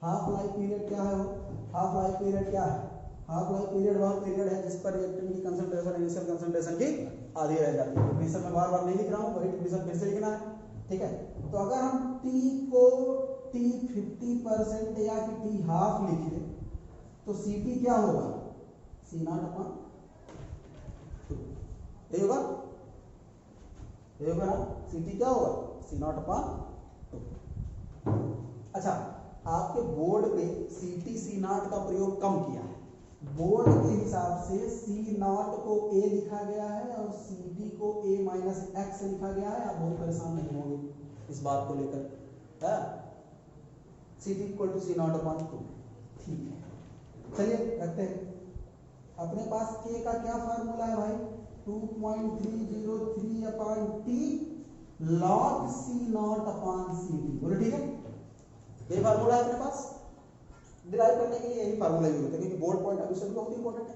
हाफ लाइफ पीरियड क्या है? हाफ लाइफ पीरियड क्या है? हाफ लाइफ पीरियड वह पीरियड है जिस पर रिएक्टेंट की कंसंट्रेशन इनिशियल कंसंट्रेशन की आधी रह जाती है। डिफिनेशन में बार बार नहीं लिख रहा हूँ, वही डिफिनेशन फिर से लिखना है, ठीक है। तो अगर हम t को t 50% या कि t हाफ लिख लें तो Ct क्या होगा? C0/2, यही होगा, यही होगा ना। Ct क्या होगा? C0/2। अच्छा, आपके बोर्ड पे Ct C0 का प्रयोग कम किया है। बोर्ड के हिसाब से C0 को A लिखा गया है और Ct को A माइनस एक्स लिखा गया है। आप बहुत परेशान नहीं होंगे इस बात को लेकर, है Ct इक्वल टू C0/2, ठीक है। चलिए रखते हैं। अपने पास K का क्या फार्मूला है भाई? 2.303 upon T log C0 upon Ct, बोलो ठीक है। ये फार्मूला है अपने पास, डिराइव करने के लिए यही फार्मूला यूज होता है, क्योंकि बोर्ड पॉइंट ऑफ व्यू बहुत इंपॉर्टेंट है।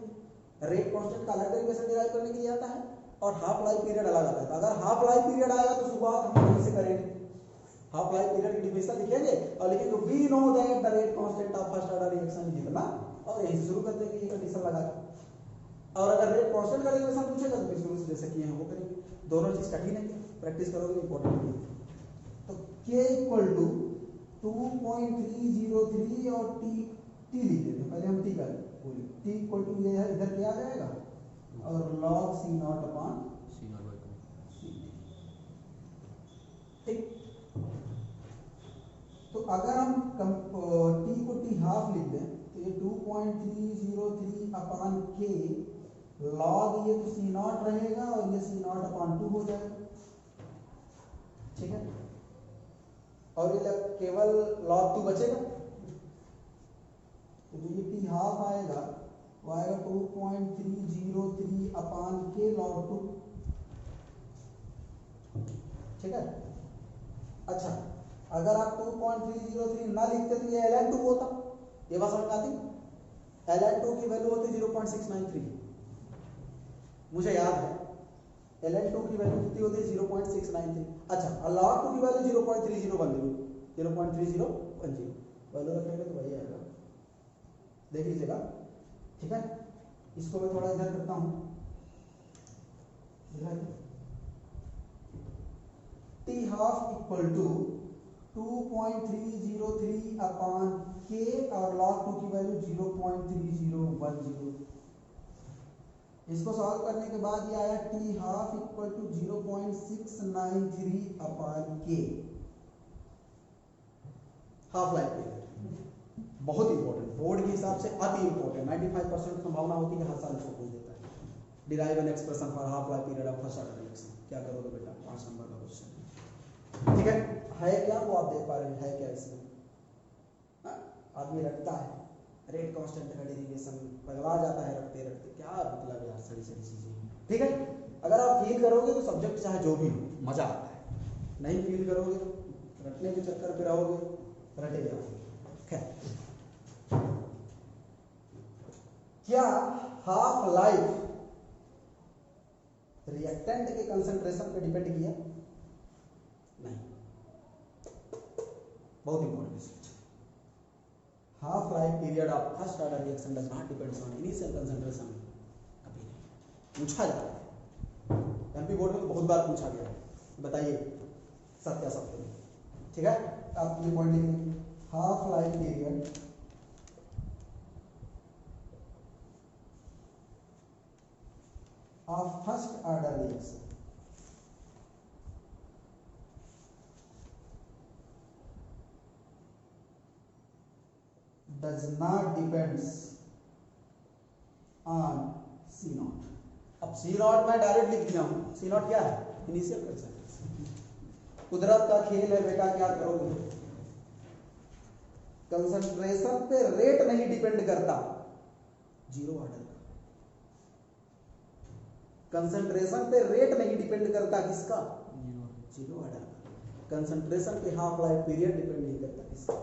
रेट कांस्टेंट का अलग तरीके से डिराइव करने के लिए आता है और हाफ लाइफ पीरियड अलग आता है। तो अगर हाफ लाइफ पीरियड आएगा तो शुरुआत हम यहीं से करेंगे, हाफ लाइफ पीरियड की डिफिनेशन लिखेंगे और लिखेंगे we know that the rate constant of first order reaction is इतना, और यहीं से शुरू कर देंगे ये कंडीशन लगा के। और अगर रेट कांस्टेंट का रिएक्शन पूछेगा तो फिर शुरू से जैसे किए हैं वो करेंगे। दोनों चीज कठिन है, प्रैक्टिस करोगे इंपॉर्टेंट है। तो k इक्वल टू 2.303 और t लिख देते हैं, पहले हम t का बोले। t इक्वल टू ये है, इधर क्या आ जाएगा और log C0 अपॉन C0/2, ठीक। तो अगर हम t को t हाफ लिख दें तो ये 2.303 अपॉन k log ये तो C0 रहेगा और ये C0/2 हो जाएगा, ठीक है। और ये केवल log 2 बचेगा, तो जो ये t हाफ आएगा वो आएगा 2.303 अपॉन k log 2, ठीक है। अच्छा, अगर आप 2.303 ना लिखते तो ये ln2 होता, ये बात समझ आती? ln2 की वैल्यू होती 0.693, मुझे याद है ln2 की वैल्यू कितनी होती है? 0.693। अच्छा, और log 2 की वैल्यू 0.3010 वैल्यू रखेंगे तो वही आएगा, देख लीजिएगा, ठीक है। इसको मैं थोड़ा इधर करता हूं, t half equal to 2.303 upon k और log 2 की वैल्यू 0.3010। इसको सॉल्व करने के बाद ये आया t half equal to 0.693 upon k। Half life period बहुत इंपॉर्टेंट, बोर्ड के हिसाब से अति इंपॉर्टेंट, 95% संभावना होती है हर साल इसको पूछ देता है। Derive an expression for half life period of first order reaction, क्या करोगे बेटा? 5 नंबर का क्वेश्चन, ठीक है क्या वो आप देख पा रहे हैं? है क्या इसमें? आदमी रखता है रेट कांस्टेंट का डेरिवेशन, पगला जाता है रखते रखते, क्या मतलब यार, सही सही चीजें, ठीक है। अगर आप फील करोगे तो सब्जेक्ट चाहे जो भी हो मजा आता है, नहीं फील करोगे रटने के चक्कर पे रहोगे, रटे जाओगे। क्या हाफ लाइफ रिएक्टेंट के कंसंट्रेशन पे डिपेंड किया? नहीं, बहुत इंपॉर्टेंट चीज। Half life period of first order reaction does not depends on initial concentration, कभी नहीं। पूछा जाता है एमपी बोर्ड में, बहुत बार पूछा गया है, बताइए सत्यासत्य, ठीक है। आप ये पॉइंट लिखेंगे, half life period of first order reaction does not depends on C0। अब C0 मैं डायरेक्ट लिख दिया हूं, C0 क्या है? Initial concentration. कुदरत का खेल है बेटा, क्या करोगे? कंसंट्रेशन पे रेट नहीं डिपेंड करता, जीरो ऑर्डर का। कंसंट्रेशन पे रेट नहीं डिपेंड करता, किसका? जीरो ऑर्डर का। कंसंट्रेशन के हाफ लाइफ पीरियड डिपेंड नहीं करता इसका।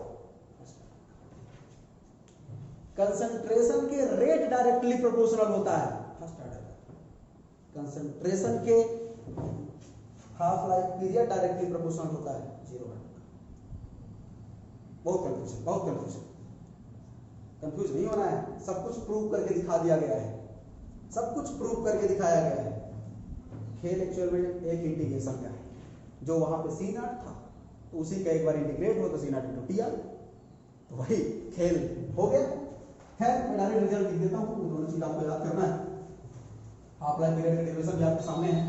कंसंट्रेशन के रेट डायरेक्टली प्रोपोर्शनल होता है फर्स्ट ऑर्डर का। कंसंट्रेशन के half life period directly proportional होता है जीरो ऑर्डर का। बहुत कंफ्यूजन कंफ्यूज नहीं होना है, सब कुछ प्रूव करके दिखा दिया गया है, सब कुछ प्रूव करके दिखाया गया है। खेल एक्चुअल में एक इंटीग्रेशन का है, जो वहां पे सी नॉट था तो उसी का एक बार इंटीग्रेट हो तो सी नॉट इंटू टी आ, तो वही खेल हो गया। खैर मैं डायरेक्ट रिजल्ट लिख देता हूँ, वो दोनों चीज आपको याद करना है। हाफ लाइफ पीरियड का डेरिवेशन भी आपके सामने है।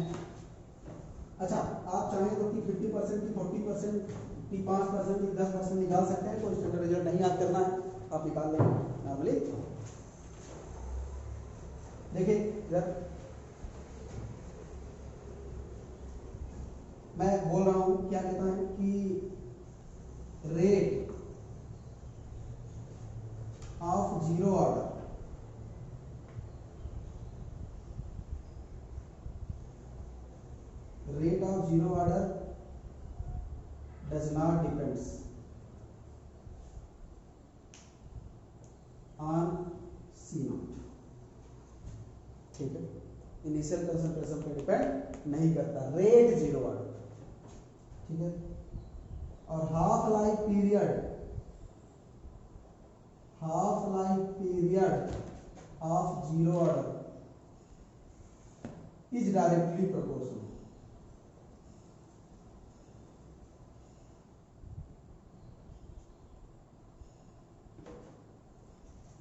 अच्छा, आप चाहें तो कि 50% की 40% की 5% की 10% निकाल सकते हैं, कोई स्टैंडर्ड रिजल्ट नहीं याद करना है, आप निकाल लेंगे नॉर्मली। देखिए इधर मैं बोल रहा हूं, क्या कहता है कि rate of zero order does not depends on C naught। ठीक है, इनिशियल कंसंट्रेशन पे डिपेंड नहीं करता, रेट जीरो ऑर्डर। ठीक है, और half life period of zero order is directly proportional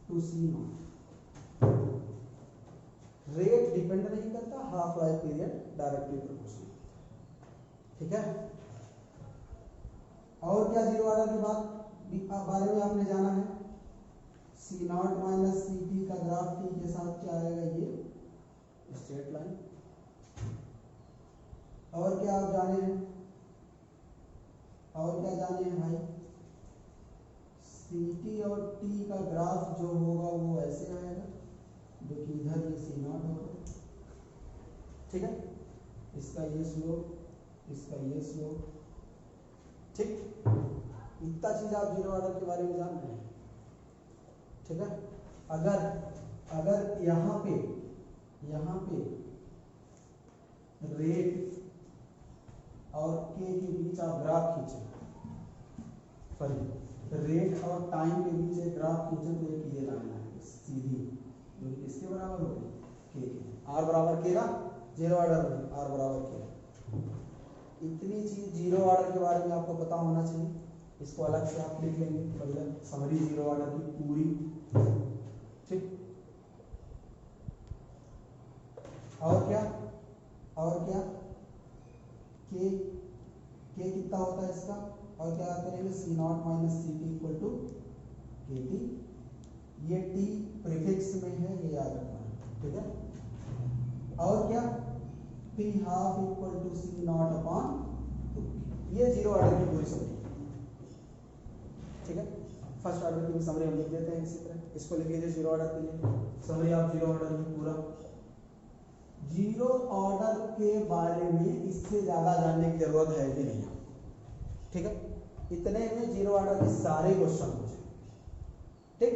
to C naught. Rate depend नहीं करता, half life period directly proportional. ठीक है, और क्या जीरो ऑर्डर के बारे में आपने जाना है? सी नॉट माइनस सी टी का ग्राफ टी के साथ क्या आएगा, ये स्ट्रेट लाइन। और क्या आप जाने हैं, और क्या जाने हैं भाई? सी टी और टी का ग्राफ जो होगा वो ऐसे आएगा, जो कि इधर ये सी नॉट होगा। ठीक है, इसका ये स्लोप, इसका ये स्लोप। ठीक, इतना चीज आप जीरो ऑर्डर के बारे में जान रहे हैं। ठीक है, अगर यहाँ पे रेट और के के बीच आप ग्राफ खींचे, सॉरी रेट और टाइम के बीच एक ग्राफ खींचे, तो एक ये लाइन आएगी सीधी, जो कि इसके बराबर होगी के। आर बराबर के ना, जीरो ऑर्डर में आर बराबर के। इतनी चीज जीरो ऑर्डर के बारे में आपको पता होना चाहिए। इसको अलग से आप लिख लेंगे, पहले समरी जीरो ऑर्डर की पूरी। ठीक, और क्या के कितना होता है इसका, और क्या करेंगे? C not minus C T equal to के टी। ये टी प्रीफिक्स में है, ये याद रखना है। ठीक है, और क्या? P half equal to C not upon 2। ये जीरो ऑर्डर की पूरी समरी। ठीक है, फर्स्ट ऑर्डर की भी समरी हम लिख देते हैं इसी तरह। इसको लिख लीजिए जीरो ऑर्डर के लिए समरी, आप जीरो ऑर्डर की पूरा। जीरो ऑर्डर के बारे में इससे ज्यादा जानने की जरूरत है भी नहीं। ठीक है, इतने में जीरो ऑर्डर के सारे क्वेश्चन हो जाए। ठीक,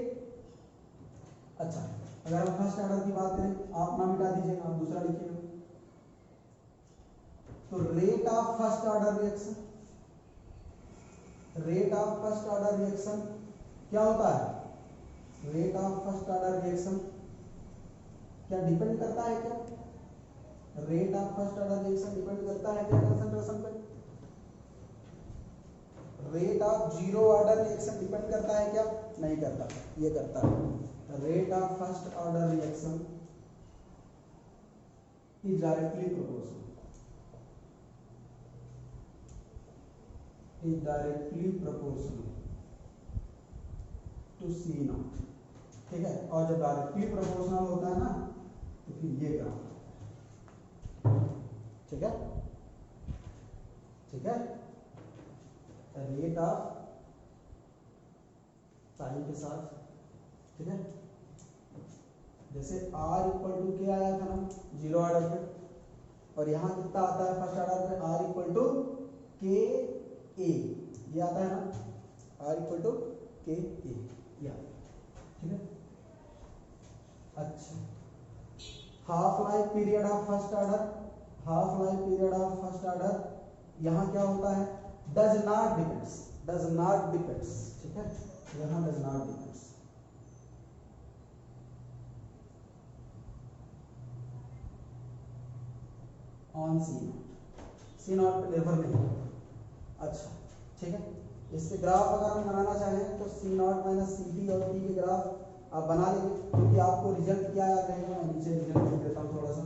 अच्छा अगर हम फर्स्ट ऑर्डर की बात करें, आप ना मिटा दीजिएगा, आप दूसरा लिखिएगा। तो rate of first order reaction, क्या होता है? Rate of first order reaction क्या डिपेंड करता है क्या? Rate of first order reaction depend करता है क्या कंसंट्रेशन पे? Rate of zero order reaction depend करता है क्या? नहीं करता, ये करता है। Rate of first order reaction is directly proportional to C naught. ठीक है, और जब डायरेक्टली प्रोपोर्शनल होता है ना, तो फिर ये ग्राफ। ठीक है, रेट ऑफ टाइम के साथ। ठीक है, जैसे R इक्वल टू क्या आया था ना जीरो ऑर्डर पे, और यहाँ कितना आता है फर्स्ट ऑर्डर पे? R इक्वल टू के ए, ये आता है ना, R इक्वल टू के ए, या ठीक है। अच्छा, half life period of first order, half life period of first order यहाँ क्या होता है, does not depends, does not depends, ठीक है, यहाँ does not depends. On C naught पे निर्भर नहीं। अच्छा ठीक है, इसके ग्राफ अगर हम बनाना चाहें तो c not minus C T और टी के ग्राफ आप बना लीजिए, क्योंकि आपको रिजल्ट क्या याद रहेगा, मैं नीचे रिजल्ट लिख देता हूँ थोड़ा सा,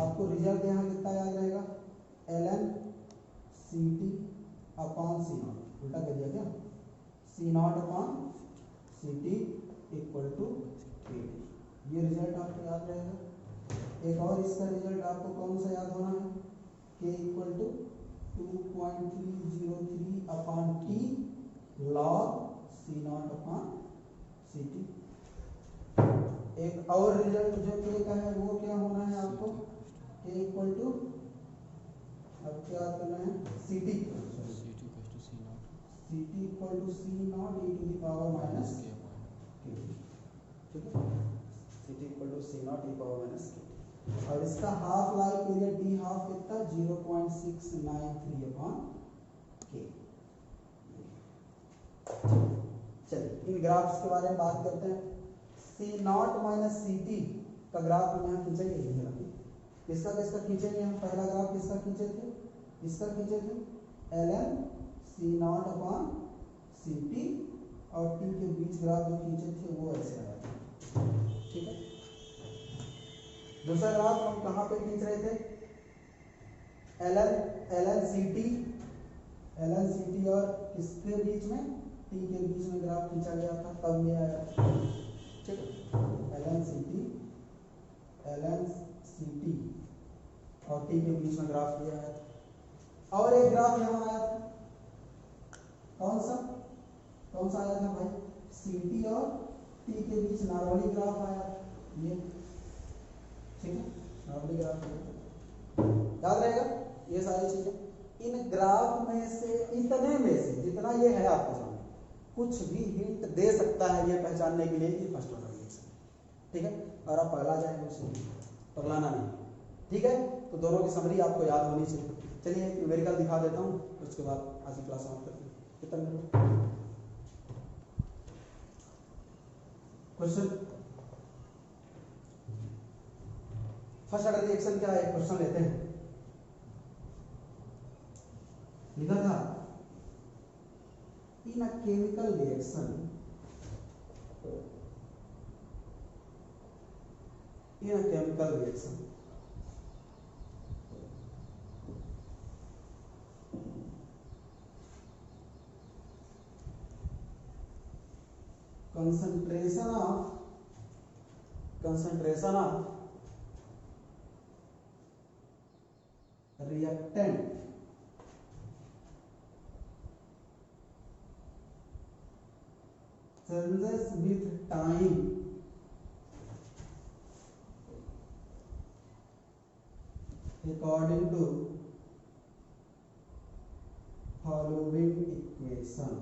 आपको रिजल्ट यहाँ कितना याद रहेगा, l N C T upon सी नॉट, उल्टा कर दिया क्या, c not upon C T equal to के टी, ये रिजल्ट आपको याद रहेगा। एक और इसका रिजल्ट आपको कौन सा याद होना है, k equal to 2.303 upon T log C not upon C T. एक और रिजल्ट जो k का है वो क्या होना है आपको, k इक्वल टू, अब क्या याद करना है, C T equal to C naught e to the power minus k, ठीक है, C T equal to C naught e power minus k। और इसका half life period D half कितना, 0.693 अपॉन के। चलिए इन ग्राफ्स के बारे में बात करते हैं। सी नॉट माइनस सी टी का ग्राफ हम यहाँ खींचेंगे, किसका किसका खींचेंगे हम, पहला ग्राफ किसका खींचे थे, इसका खींचे थे, L N C not upon C T, और टी के बीच ग्राफ जो खींचे थे वो ऐसे आया था, ठीक है। दूसरा ग्राफ हम कहाँ पे खींच रहे थे, एल एन सी टी और किसके बीच में, टी के बीच में ग्राफ खींचा गया था, तब ये आया, ठीक है, एल एन सी टी और टी के बीच में ग्राफ किया है। और एक ग्राफ यहाँ आया था, कौन सा आया था भाई, सी टी और टी के बीच नॉर्मली ग्राफ आया था, ये ठीक है, नॉर्मली ग्राफ याद रहेगा ये सारी चीजें। इन ग्राफ में से, इतने में से जितना ये है आपके सामने, कुछ भी हिंट दे सकता है ये पहचानने के लिए कि फर्स्ट ऑर्डर रिएक्शन, ठीक है, और आप पगला जाएंगे उसे, पगलाना नहीं, ठीक है। तो दोनों की समरी आपको याद होनी चाहिए। चलिए न्यूमेरिकल दिखा देता हूँ, उसके बाद आज की क्लास समाप्त करते हैं। कितना क्वेश्चन, फर्स्ट ऑर्डर रिएक्शन क्या है, क्वेश्चन लेते हैं। लिखा था, in a chemical reaction, in a chemical reaction concentration of reactant changes with time according to following equation।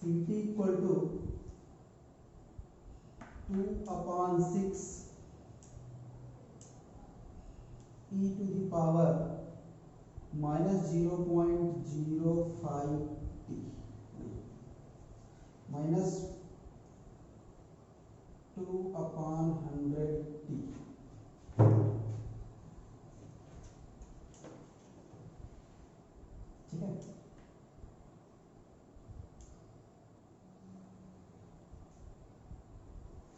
Ct equal to 2/6 e to the power minus 0.05 t minus 2/100 t, ठीक है।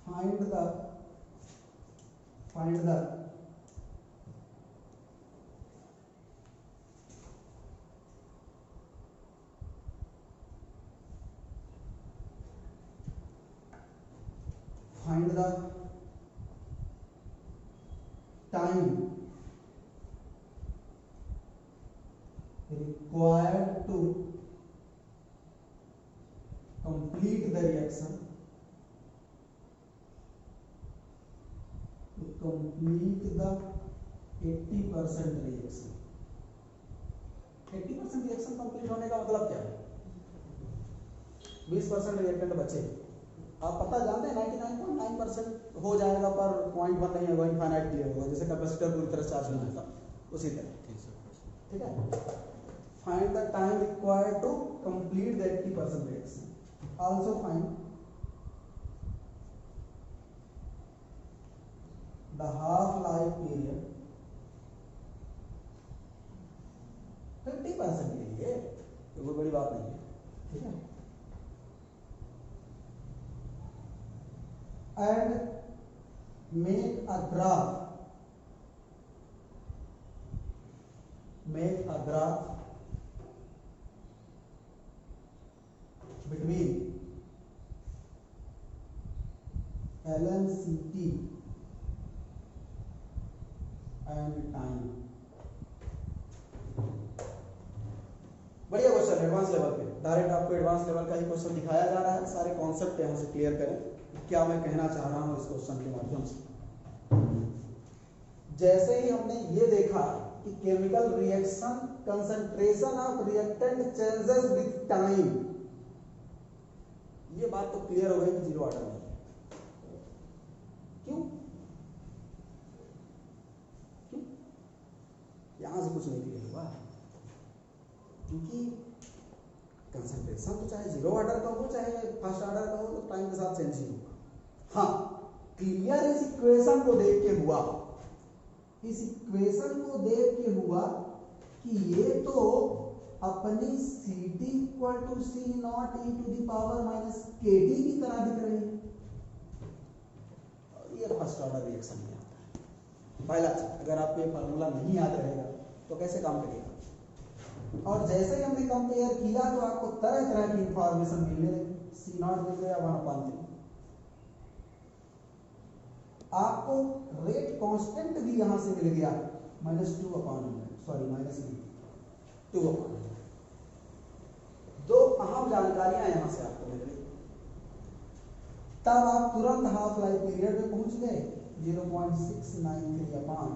Find the time required to complete the reaction, complete the 80% reaction। 80% reaction complete होने का मतलब क्या है? 20% reactant बचे। आप पता जानते हैं 99.9% हो जाएगा, पर 0.1 नहीं होगा, इनफाइनाइट क्लियर होगा, जैसे कैपेसिटर पूरी तरह चार्ज नहीं होता उसी तरह। ठीक है, find the time required to complete the 80% reaction. Also find the half life period 50% के लिए, तो कोई बड़ी बात नहीं है। ठीक है, and make a graph between LNCT and time। बढ़िया क्वेश्चन, एडवांस लेवल पे, डायरेक्ट आपको एडवांस लेवल का ही क्वेश्चन दिखाया जा रहा है। सारे कॉन्सेप्ट यहाँ से क्लियर करें क्या मैं कहना चाह रहा हूँ इस क्वेश्चन के माध्यम से। जैसे ही हमने ये देखा कि chemical reaction concentration of reactant changes with time, ये बात तो क्लियर हो गई कि जीरो ऑर्डर नहीं है। क्यों? यहां से कुछ नहीं क्लियर हुआ, क्योंकि कंसंट्रेशन तो चाहे जीरो ऑर्डर का हो चाहे फर्स्ट ऑर्डर का हो, तो टाइम के साथ चेंज ही होगा। हाँ, क्लियर इस इक्वेशन को देख के हुआ, इस इक्वेशन को देख के हुआ कि ये तो अपनी Ct equal to C naught e to the power minus kT की तरह दिख रही है। और ये फर्स्ट ऑर्डर रिएक्शन में आता है। पहला, अगर आपको ये फार्मूला नहीं याद रहेगा तो कैसे काम करेगा। और जैसे ही हमने कंपेयर किया तो आपको तरह तरह की इंफॉर्मेशन मिलने लगी। C नॉट मिल गया 1/3, आपको रेट कांस्टेंट भी यहां से मिल गया -2/100, सॉरी -2/100। दो अहम जानकारियां यहां से आपको मिल गई। तब आप तुरंत हाफ लाइफ पीरियड में पहुंच गए 0.693/।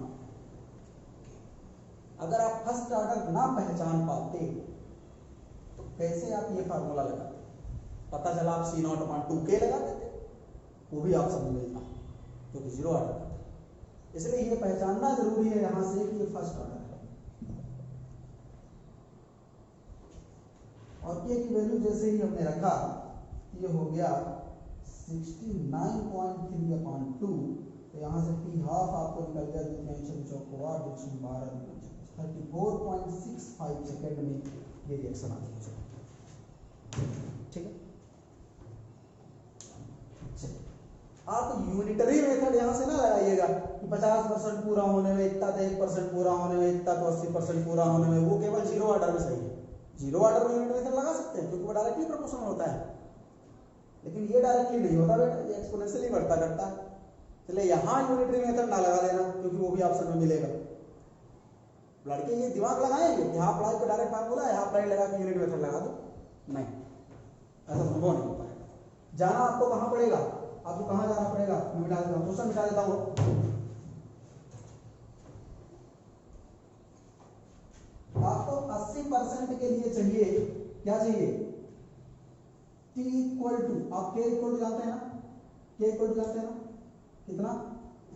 अगर आप फर्स्ट ऑर्डर ना पहचान पाते तो कैसे आप ये फार्मूला लगाते? पता चला आप C0/2K लगा देते, वो भी आप समझ मिलता क्योंकि जीरो ऑर्डर का था। इसलिए ये पहचानना जरूरी है यहां से कि ये फर्स्ट ऑर्डर है। और ये की वैल्यू जैसे ही हमने रखा, ये हो गया 69.3/2, तो यहां से T हाफ आपको निकल गया 34.65 सेकेंड में ये रिएक्शन आ गया। ठीक है, आप यूनिटरी मेथड यहां से ना लगाइएगा कि 50% पूरा होने में इतना, 1% पूरा होने में इतना, तो 80% पूरा होने में, वो केवल जीरो ऑर्डर में सही है। जीरो ऑर्डर में यूनिट मेथड लगा सकते हैं क्योंकि वो डायरेक्टली प्रोपोर्शनल होता है, लेकिन ये डायरेक्टली नहीं होता बेटा, ये एक्सपोनेंशियली बढ़ता करता है। इसलिए यहां यूनिटरी मेथड ना लगा देना क्योंकि वो भी ऑप्शन में मिलेगा। लड़के ये दिमाग लगाएंगे कि हाफ लाइफ का डायरेक्ट फार्मूला है, हाफ लाइफ लगा के यूनिट मेथड लगा दो, नहीं, ऐसा संभव नहीं हो पाएगा। जाना आपको कहां पड़ेगा, आपको कहां जाना पड़ेगा, मैं मिटा देता हूं, क्वेश्चन मिटा देता हूं। आपको 80% के लिए चाहिए, क्या चाहिए? T इक्वल टू, आप K इक्वल टू जानते हैं ना, K इक्वल टू जानते हैं ना, कितना?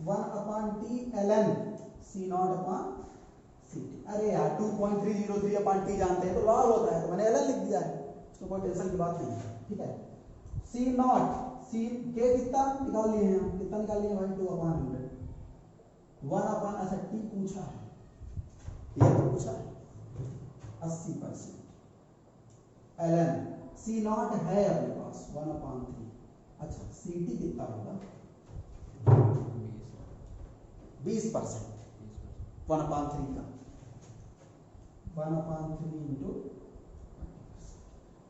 1/T ln C0/Ct। अरे यार 2.303/T जानते हैं तो लॉग होता है, तो मैंने ln लिख दिया है, इसको कोई टेंशन की बात नहीं है। ठीक है, C0 C K कितना निकाल लिए हैं, कितना निकाल लिए भाई? 2/100। 1/, अच्छा T पूछा है, ये तो पूछा है 80%। ln C0 है अपने पास 1/3, अच्छा Ct कितना होगा? 20%, 1/3 का 1/3 इंटू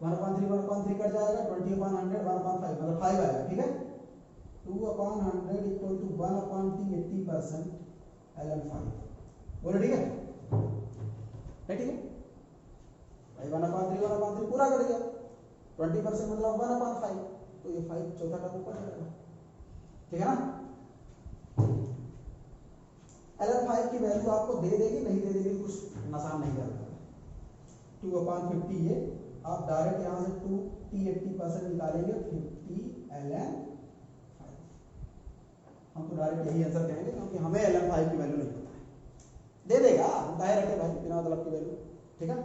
1/3 कट जाएगा, 20/100 1/5 मतलब 5 आएगा। ठीक है, 2/100 इक्वल टू 1/T 80% ln 5। बोलो ठीक है, ठीक है भाई, 1/3 पूरा कट गया, 20% मतलब 1/5, तो ये 5 चौथा टर्म ऊपर जाएगा। ठीक है ना, ln5 की वैल्यू आपको दे देगी नहीं दे देगी कुछ नुकसान नहीं करता। 2/50 ये आप डायरेक्ट यहाँ से 80% निकालेंगे 50 ln5। हम तो डायरेक्ट यही आंसर कहेंगे क्योंकि हमें ln5 की वैल्यू नहीं पता है, दे देगा हम कहे रखे भाई बिना मतलब की वैल्यू। ठीक है,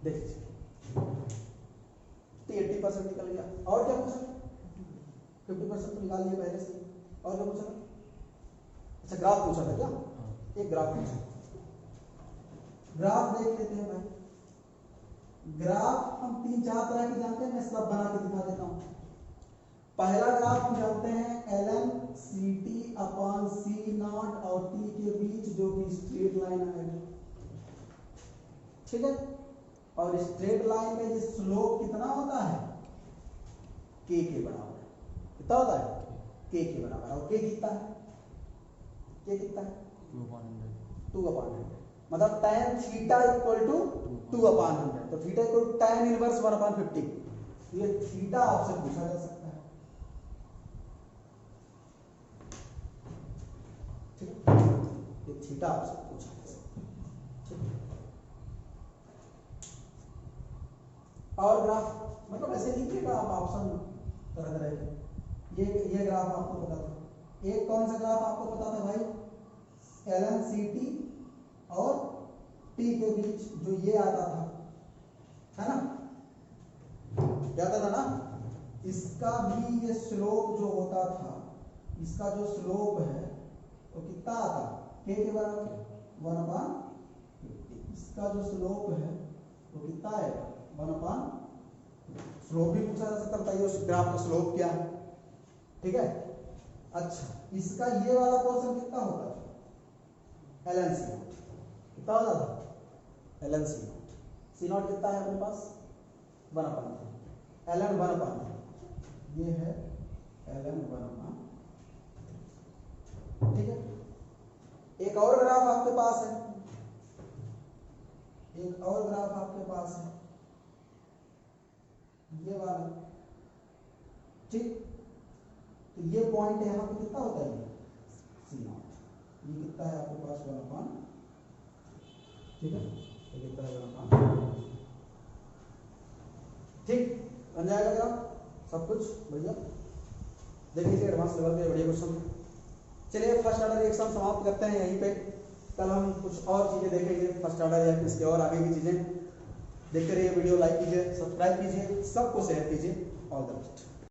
देखिए 80% निकल गया। और क्या पूछा? 50% तो निकाल लिया पहले से। और क्या पूछा? अच्छा ग्राफ पूछा था क्या? एक ग्राफ पूछा, ग्राफ देख लेते हैं भाई। ग्राफ हम 3-4 तरह के जानते हैं, मैं सब बना के दिखा देता हूं। पहला ग्राफ हम जानते हैं ln ct अपॉन c0 और t के बीच जो कि स्ट्रेट लाइन आएगा। ठीक है, और स्ट्रेट लाइन में ये स्लोप कितना होता है? k के बराबर। कितना होता है? k के बराबर। और k कितना है? k कितना है? 2/100। मतलब tan थीटा इक्वल टू 2/100। तो theta equal to tan inverse 1/50। ये थीटा आपसे पूछा जा सकता है। ठीक है, ये थीटा आपसे पूछा जा सकता है। ठीक है, और ग्राफ मतलब ऐसे लिखिएगा आप ऑप्शन तरह तरह के। ये ग्राफ आपको पता था। एक कौन सा ग्राफ आपको पता था भाई? ln ct और t के बीच जो ये आता था, है ना, आता था ना, इसका भी ये स्लोप जो होता था, इसका जो स्लोप है वो कितना आता? k के बराबर 1/50। इसका जो स्लोप है वो कितना आएगा? 1/50। स्लोप भी पूछा जा सकता, बताइए उस ग्राफ का स्लोप क्या है। ठीक है, अच्छा इसका ये वाला पोर्शन कितना होता है? ln c0 कितना होता था? ln c0 कितना है अपने पास? 1/50। ln 1/50 ये है ln 1/50। ठीक है, एक और ग्राफ आपके पास है, एक और ग्राफ आपके पास है ये वाला। ठीक, तो ये पॉइंट यहाँ पे कितना होता है? c0। ये कितना है आपके पास? 1/। ठीक है, ये कितना है? 1/। ठीक, बन जाएगा ग्राफ सब कुछ बढ़िया। देखिए एडवांस लेवल के बढ़िया क्वेश्चन। चलिए फर्स्ट ऑर्डर रिएक्शन समाप्त करते हैं यहीं पे। कल हम कुछ और चीजें देखेंगे फर्स्ट ऑर्डर या इसके और आगे की चीजें। देखते रहिए वीडियो, लाइक कीजिए, सब्सक्राइब कीजिए, सबको शेयर कीजिए। All the best.